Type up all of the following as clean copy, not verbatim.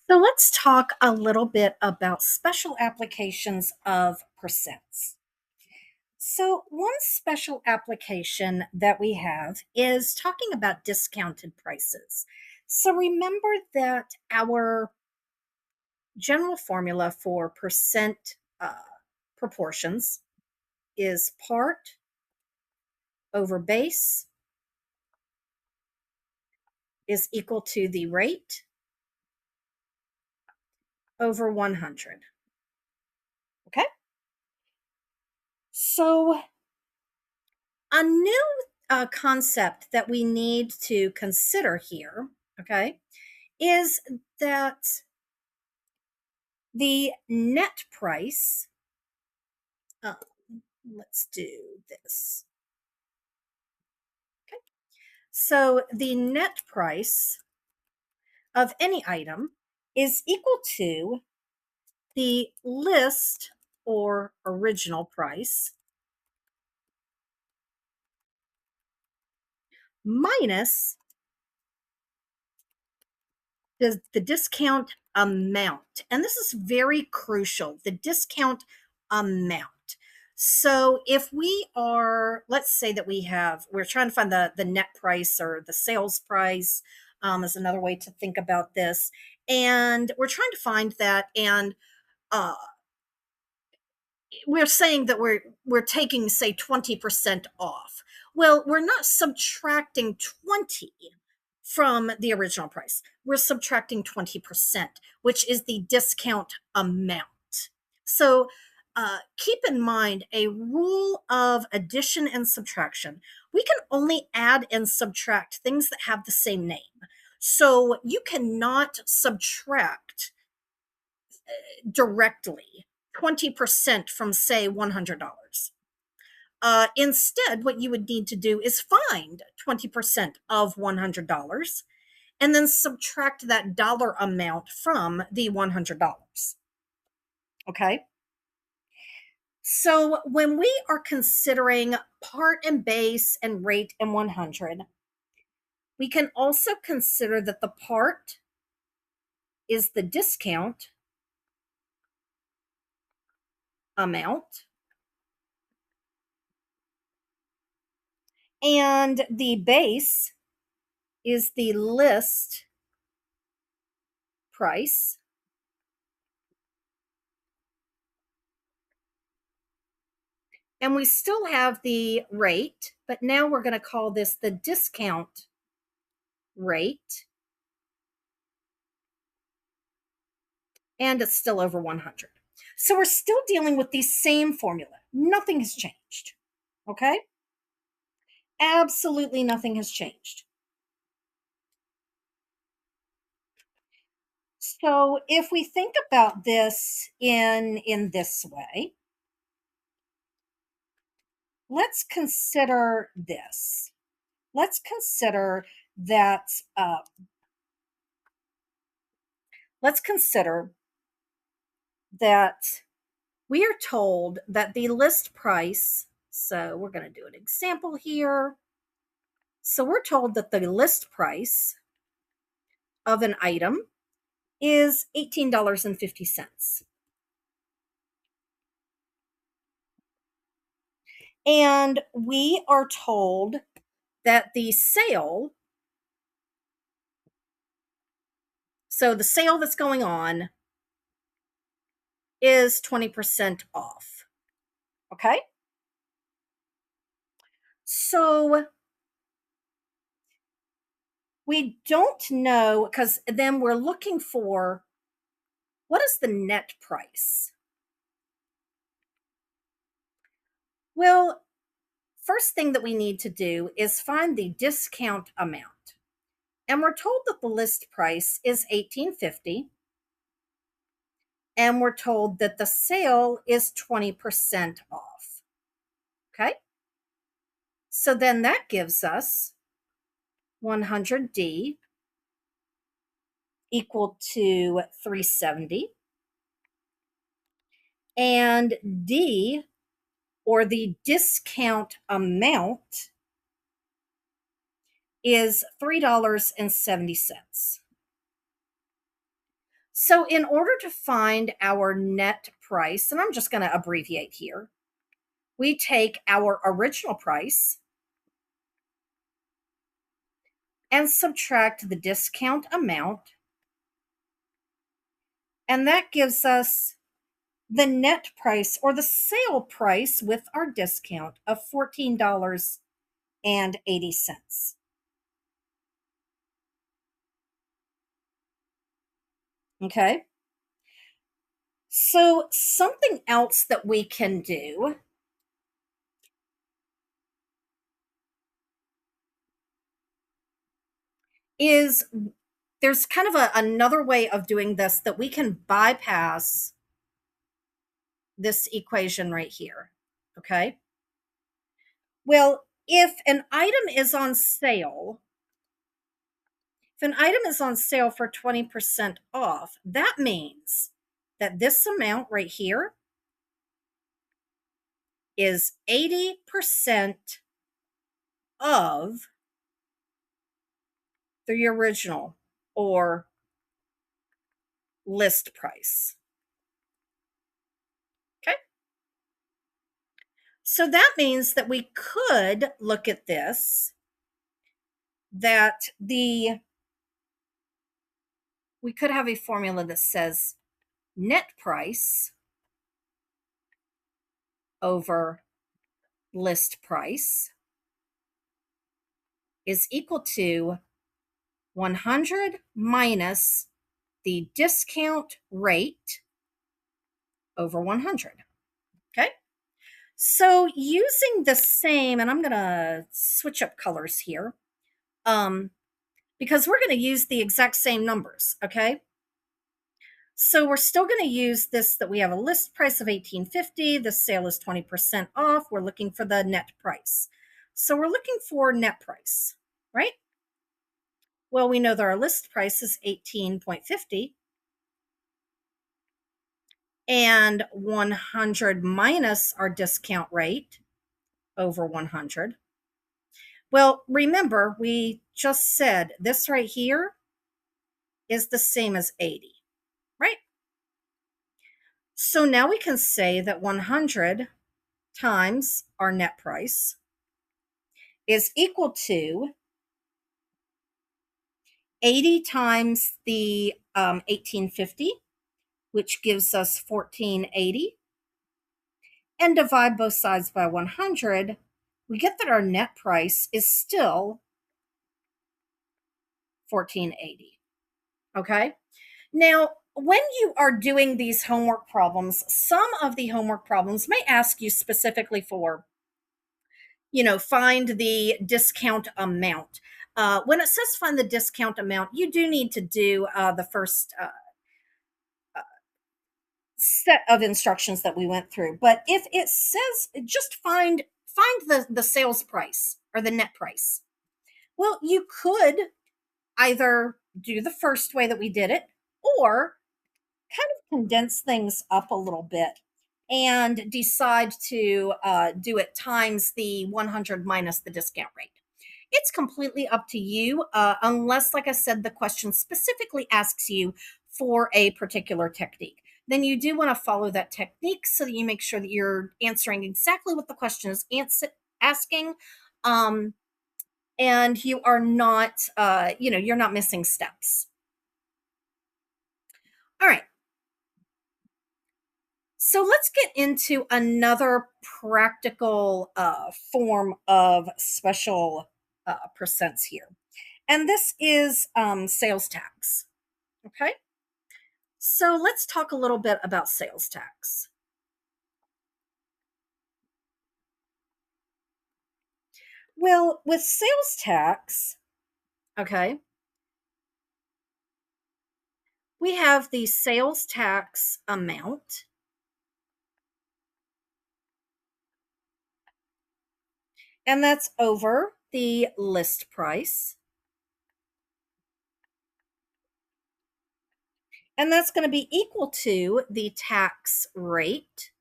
So let's talk a little bit about special applications of percents. So, one special application that we have is talking about discounted prices. So, remember that our general formula for percent proportions is part over base is equal to the rate over 100. Okay. So, a new concept that we need to consider here, okay, is that the net price, uh, let's do this. Okay. So the net price of any item is equal to the list or original price minus the discount amount. And this is very crucial, the discount amount. So if we are, let's say that we're trying to find the net price or the sales price, is another way to think about this. And we're trying to find that. And uh, we're saying that we're taking, say, 20% off. Well, we're not subtracting 20 from the original price. We're subtracting 20%, which is the discount amount. So keep in mind a rule of addition and subtraction. We can only add and subtract things that have the same name. So you cannot subtract directly 20% from, say, $100. Instead, what you would need to do is find 20% of $100 and then subtract that dollar amount from the $100. Okay. So when we are considering part and base and rate and 100, we can also consider that the part is the discount amount and the base is the list price. And we still have the rate, but now we're going to call this the discount rate. And it's still over 100. So we're still dealing with the same formula. Nothing has changed. Okay? Absolutely nothing has changed. So if we think about this in this way, let's consider this. Let's consider that. Let's consider that we are told that the list price. So we're going to do an example here. So we're told that the list price of an item is $18.50. And we are told that the sale, so the sale that's going on is 20% off. Okay? So we don't know, because then we're looking for what is the net price? Well, first thing that we need to do is find the discount amount. And we're told that the list price is $18.50. And we're told that the sale is 20% off. Okay. So then that gives us 100D equal to 370. And D, or the discount amount, is $3.70. So in order to find our net price, and I'm just going to abbreviate here, we take our original price and subtract the discount amount, and that gives us the net price or the sale price with our discount of $14.80. Okay. So something else that we can do is there's kind of another way of doing this that we can bypass this equation right here. Okay. Well, if an item is on sale for 20% off, that means that this amount right here is 80% of the original or list price. Okay. So that means that we could look at this, that we could have a formula that says net price over list price is equal to 100 minus the discount rate over 100. Okay. So using the same, and I'm going to switch up colors here, because we're going to use the exact same numbers. Okay. So we're still going to use this, that we have a list price of $18.50. The sale is 20% off. We're looking for the net price. So we're looking for net price, right? Well, we know that our list price is 18.50, and 100 minus our discount rate over 100. Well, remember, we just said this right here is the same as 80, right? So now we can say that 100 times our net price is equal to 80 times the 1850, which gives us 1480, and divide both sides by 100, we get that our net price is still 1480. Okay. Now, when you are doing these homework problems, some of the homework problems may ask you specifically for, find the discount amount. When it says find the discount amount, you do need to do the first set of instructions that we went through. But if it says just find the sales price or the net price, well, you could either do the first way that we did it, or kind of condense things up a little bit and decide to do it times the 100 minus the discount rate. It's completely up to you, unless, like I said, the question specifically asks you for a particular technique. Then you do want to follow that technique so that you make sure that you're answering exactly what the question is asking. And you are not, you're not missing steps. All right. So let's get into another practical form of special percents here. And this is sales tax. Okay. So let's talk a little bit about sales tax. Well, with sales tax, okay, we have the sales tax amount, and that's over the list price. And that's going to be equal to the tax rate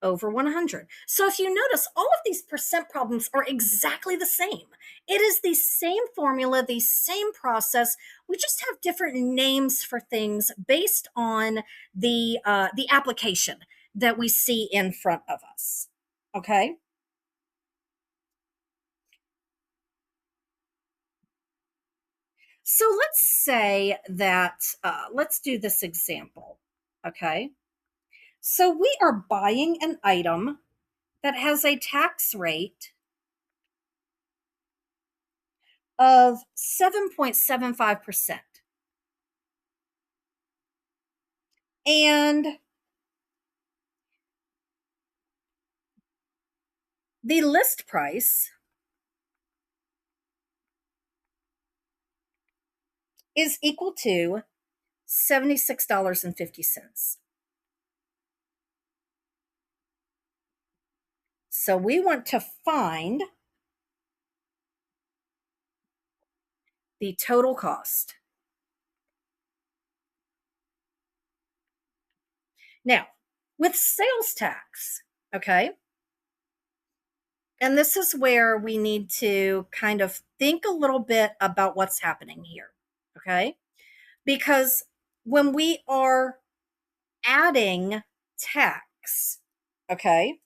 over 100. So if you notice, all of these percent problems are exactly the same. It is the same formula, the same process. We just have different names for things based on the application that we see in front of us. Okay. So let's say that, let's do this example. Okay. So we are buying an item that has a tax rate of 7.75%. And the list price is equal to $76.50. So we want to find the total cost. Now, with sales tax, okay, and this is where we need to kind of think a little bit about what's happening here, okay? Because when we are adding tax, okay,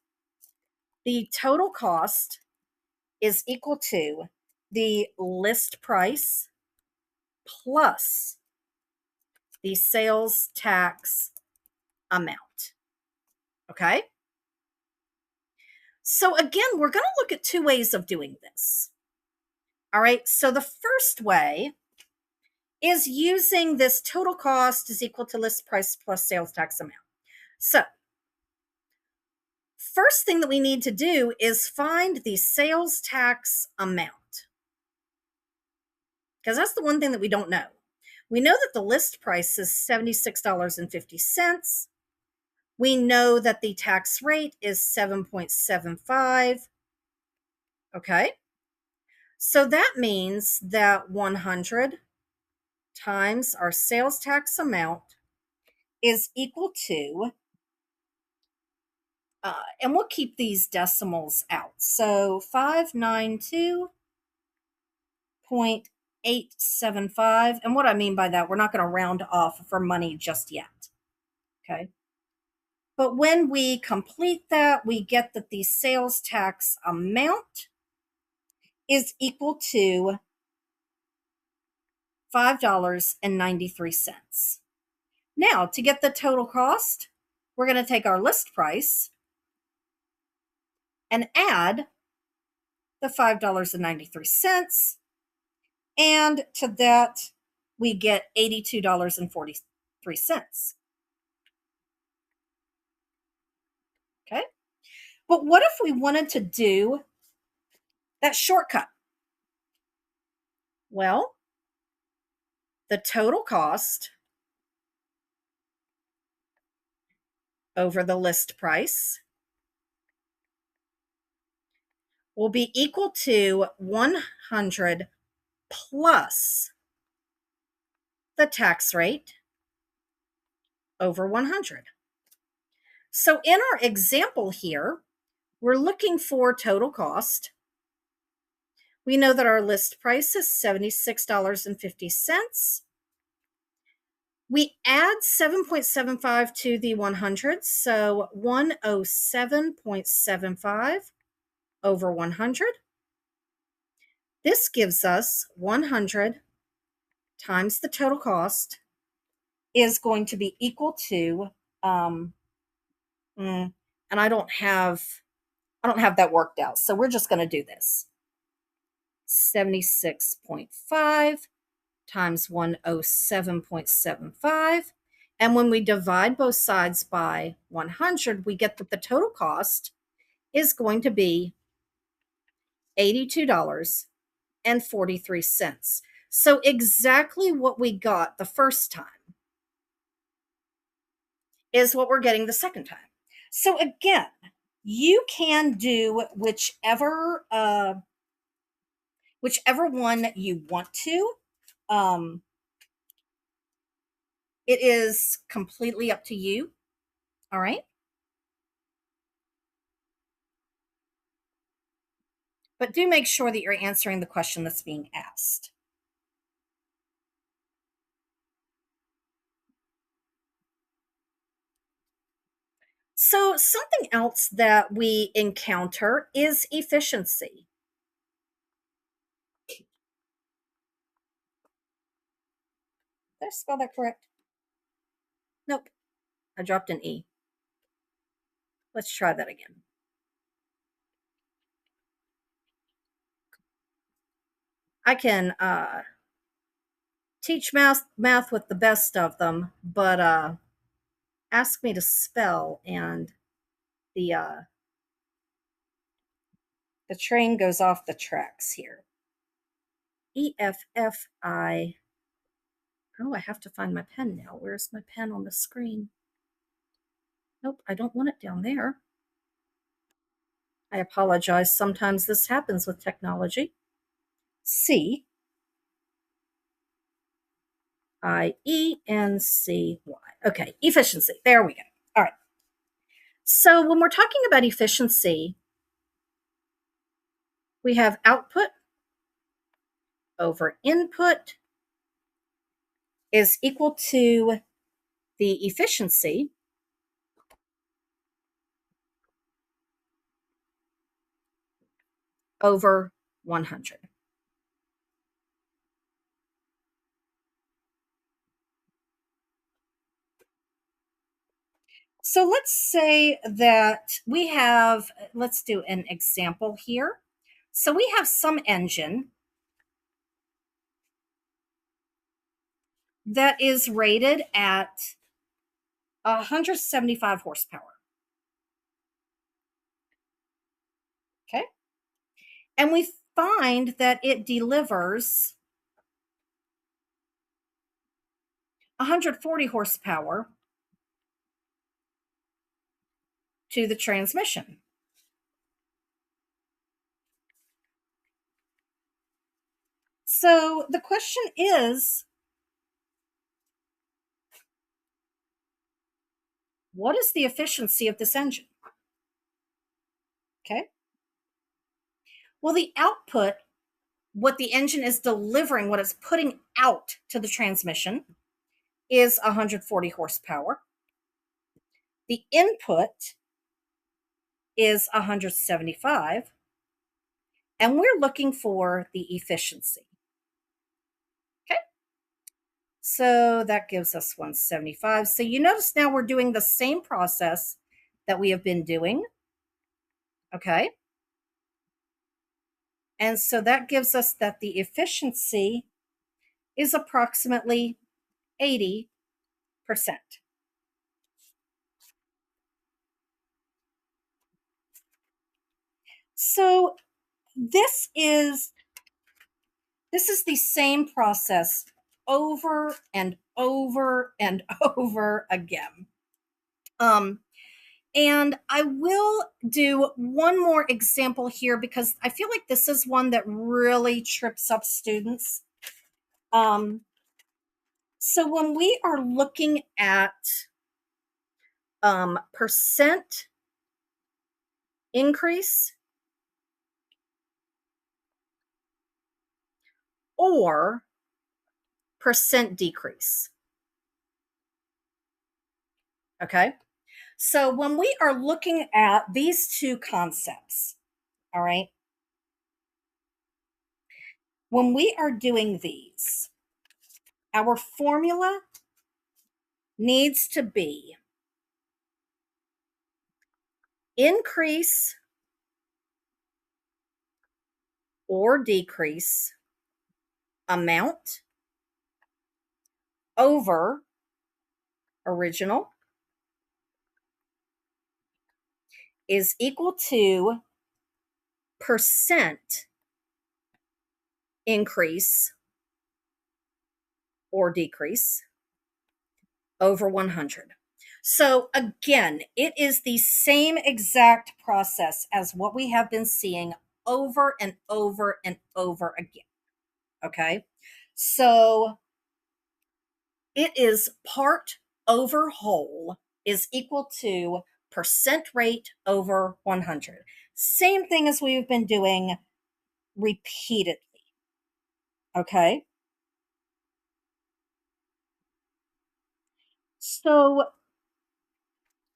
the total cost is equal to the list price plus the sales tax amount. Okay. So again, we're going to look at two ways of doing this. All right. So the first way is using this total cost is equal to list price plus sales tax amount. So first thing that we need to do is find the sales tax amount, because that's the one thing that we don't know. We know that the list price is $76.50. We know that the tax rate is 7.75. Okay. So that means that 100 times our sales tax amount is equal to, and we'll keep these decimals out. So 592.875. And what I mean by that, we're not going to round off for money just yet. Okay. But when we complete that, we get that the sales tax amount is equal to $5.93. Now, to get the total cost, we're going to take our list price and add the $5.93. And to that, we get $82.43. Okay. But what if we wanted to do that shortcut? Well, the total cost over the list price will be equal to 100 plus the tax rate over 100. So in our example here, we're looking for total cost. We know that our list price is $76.50. We add 7.75 to the 100, so 107.75 over 100. This gives us 100 times the total cost is going to be equal to, and I don't have that worked out, so we're just going to do this. 76.5 times 107.75. And when we divide both sides by 100, we get that the total cost is going to be $82.43. So exactly what we got the first time is what we're getting the second time. So again, you can do whichever one you want to. It is completely up to you. All right. but do make sure that you're answering the question that's being asked. So, something else that we encounter is efficiency. Did I spell that correct? Nope, I dropped an E. Let's try that again. I can teach math with the best of them, but ask me to spell and the the train goes off the tracks here. EFFI. Oh, I have to find my pen now. Where's my pen on the screen? Nope, I don't want it down there. I apologize. Sometimes this happens with technology. C IENCY. Okay, efficiency. There we go. All right. So when we're talking about efficiency, we have output over input is equal to the efficiency over 100. So let's say that we have, let's do an example here. So we have some engine that is rated at 175 horsepower. Okay. And we find that it delivers 140 horsepower to the transmission. So the question is, what is the efficiency of this engine? Okay. Well, the output, what the engine is delivering, what it's putting out to the transmission, is 140 horsepower. The input is 175, and we're looking for the efficiency. Okay. So that gives us 175. So you notice now we're doing the same process that we have been doing. Okay. And so that gives us that the efficiency is approximately 80%. So this is the same process over and over and over again. And I will do one more example here because I feel like this is one that really trips up students. So when we are looking at percent increase or percent decrease. Okay. So when we are looking at these two concepts, all right, when we are doing these, our formula needs to be increase or decrease amount over original is equal to percent increase or decrease over 100. So again, it is the same exact process as what we have been seeing over and over and over again. Okay. So it is part over whole is equal to percent rate over 100. Same thing as we've been doing repeatedly. Okay. So,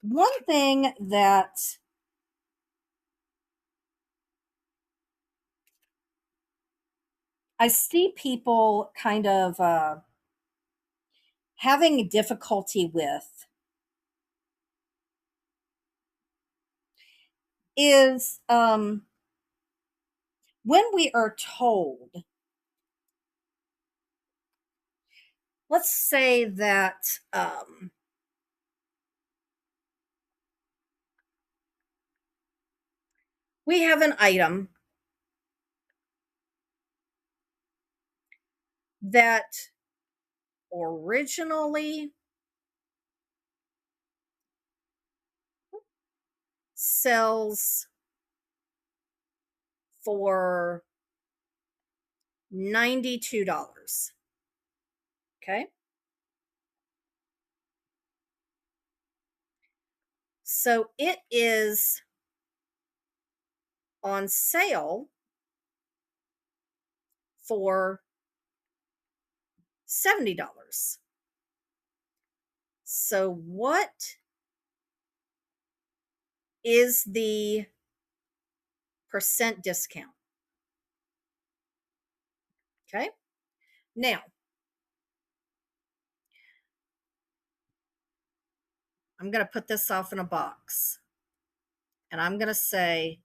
one thing that I see people kind of having difficulty with is when we are told, let's say that we have an item that originally sells for $92. Okay. So it is on sale for $70. So what is the percent discount? Okay. Now, I'm going to put this off in a box and I'm going to say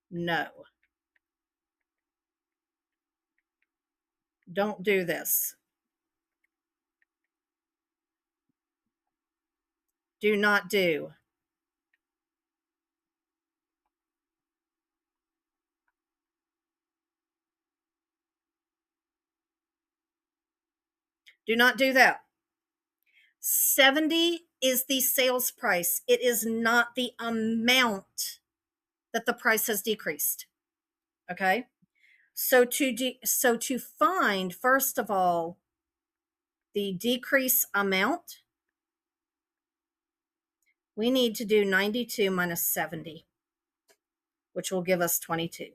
no. Don't do this. Do not do. Do not do that. 70 is the sales price. It is not the amount that the price has decreased. Okay? So to find, first of all, the decrease amount, we need to do 92 minus 70, which will give us 22.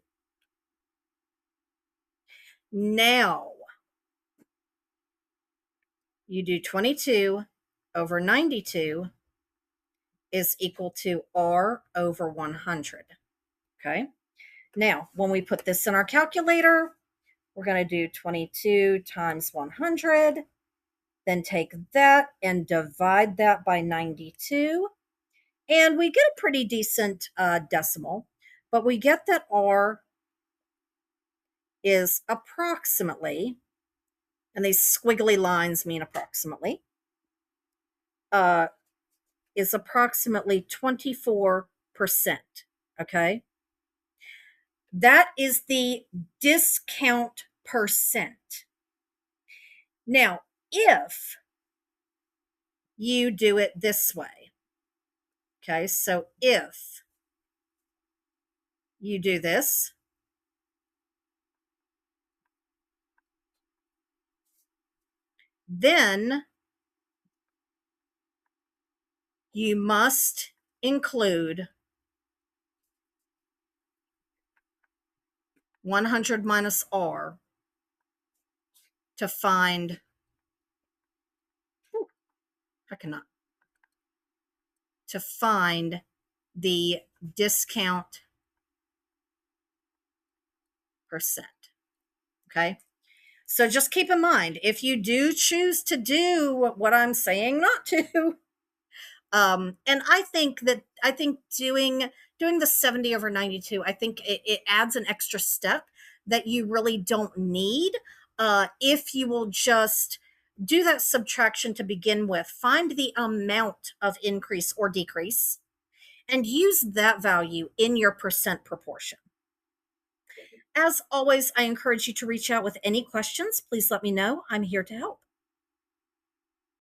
Now, you do 22 over 92 is equal to R over 100. Okay. Now, when we put this in our calculator, we're going to do 22 times 100, then take that and divide that by 92. And we get a pretty decent decimal, but we get that R is approximately, and these squiggly lines mean approximately, is approximately 24%. Okay. That is the discount percent. Now, if you do it this way, okay, so if you do this, then you must include 100 minus R to find, I cannot, to find the discount percent. Okay. So just keep in mind, if you do choose to do what I'm saying not to, and I think doing the 70 over 92, I think it adds an extra step that you really don't need. If you will just do that subtraction to begin with, find the amount of increase or decrease, and use that value in your percent proportion. As always, I encourage you to reach out with any questions. Please let me know. I'm here to help.